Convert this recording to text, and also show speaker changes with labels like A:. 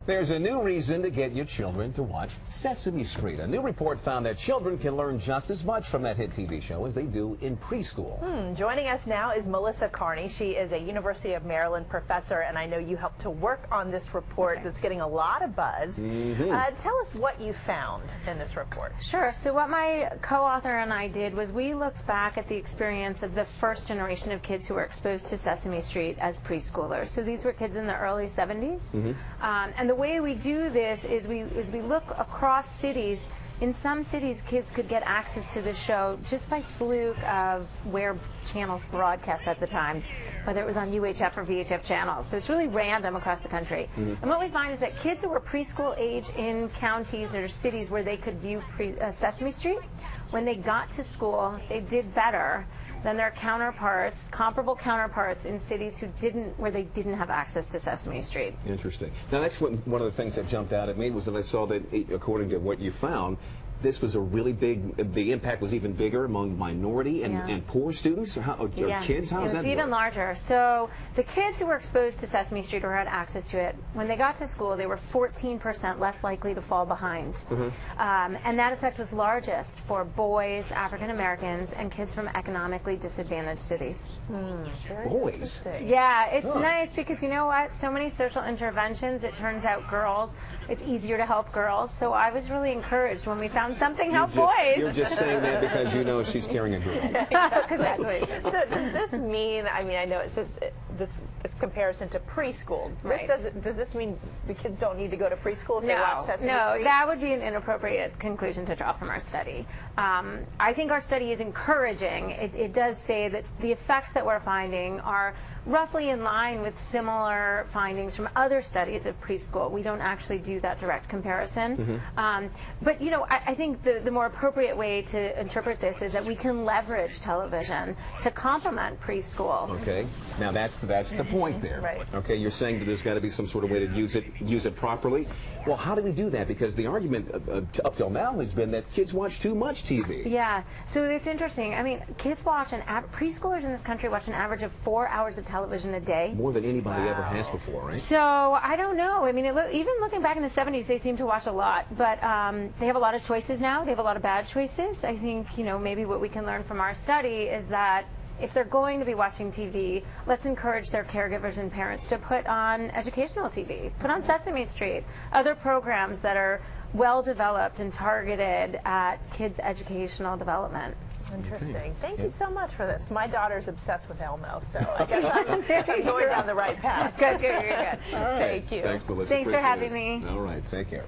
A: There's a new reason to get your children to watch Sesame Street. A new report found that children can learn just as much from that hit TV show as they do in preschool.
B: Joining us now is Melissa Carney. She is a University of Maryland professor, and I know you helped to work on this report that's getting a lot of buzz. Tell us what you found in this report.
C: Sure. So what my co-author and I did was we looked back at the experience of the first generation of kids who were exposed to Sesame Street as preschoolers. So these were kids in the early 70s. And the way we do this is we look across cities. In some cities, kids could get access to the show just by fluke of where channels broadcast at the time, whether it was on UHF or VHF channels. So it's really random across the country. And what we find is that kids who were preschool age in counties or cities where they could view Sesame Street, when they got to school, they did better than their counterparts, comparable counterparts in cities where they didn't have access to Sesame Street.
A: Interesting. Now that's one of the things that jumped out at me was that I saw that, according to what you found, this was a really big, the impact was even bigger among minority and poor students, or kids? How does that work? It was even larger.
C: So the kids who were exposed to Sesame Street or had access to it, when they got to school, they were 14% less likely to fall behind. And that effect was largest for boys, African Americans, and kids from economically disadvantaged cities.
A: Boys?
C: Yeah, it's nice because you know what? So many social interventions, it turns out girls, it's easier to help girls. So I was really encouraged when we found something help boys.
A: You're just saying that because you know she's carrying a girl.
C: Exactly.
B: So does this mean, I mean, I know it says this comparison to preschool.
C: Right.
B: Does this mean the kids don't need to go to preschool if they watch Sesame Street?
C: No, that would be an inappropriate conclusion to draw from our study. I think our study is encouraging. It does say that the effects that we're finding are roughly in line with similar findings from other studies of preschool. We don't actually do that direct comparison. But you know, I think the more appropriate way to interpret this is that we can leverage television to complement preschool.
A: Okay. Now that's the point there.
B: Right.
A: Okay, you're saying that there's got to be some sort of way to use it properly. Well, how do we do that? Because the argument up till now has been that kids watch too much TV.
C: Yeah. So it's interesting. I mean, kids watch preschoolers in this country watch an average of 4 hours of television a day.
A: More than anybody ever has before, right?
C: So I don't know. I mean, even looking back in the 70s, they seem to watch a lot, but they have a lot of choices now. They have a lot of bad choices. I think, you know, maybe what we can learn from our study is that if they're going to be watching TV, let's encourage their caregivers and parents to put on educational TV, put on Sesame Street, other programs that are well developed and targeted at kids' educational development.
B: Interesting. Thank you so much for this. My daughter's obsessed with Elmo, so I guess I'm going down the right path.
C: Good, good.
A: All right.
B: Thank you.
A: Thanks, Melissa.
C: Thanks for having me.
A: All right, take care.